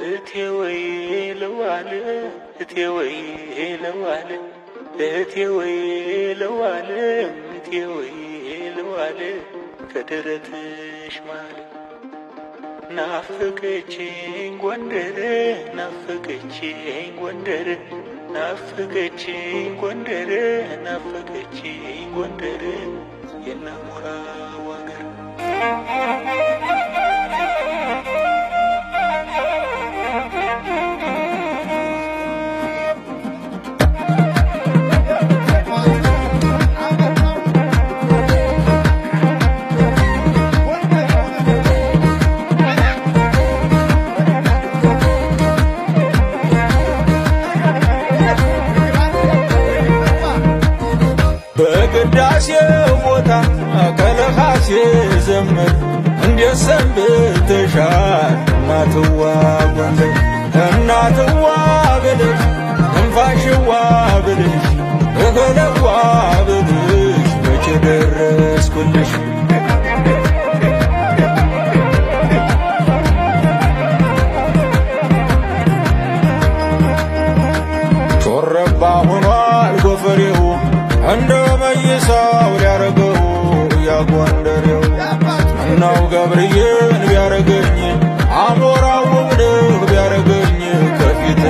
እቴ ወይ ለዋለ እቴ ወይ ለዋለ እቴ ወይ ለዋለ እቴ ወይ ለዋለ ከደረትሽ ማለ ናፍቀችኝ ጎንደር ናፍቀችኝ ጎንደር ናፍቀችኝ ጎንደር ናፍቀችኝ ጎንደር የናሙራው አገር በቅዳሴው ቦታ ከለኻሴ ዘመር እንዴት ሰንብተሻል እናትዋ ጎንደር እናትዋ ብልሽ እንፋሽዋ ብልሽ እህለዋ ብልሽ መቼ ደረስኩልሽ ሾረባ ሆኗል ጎፈሬው እንደ መይሳው ሊያረገው ያጎንደሬው እናው ገብርዬን ቢያረገኝ አሞራው ውብነህ ቢያረገኝ ከፊት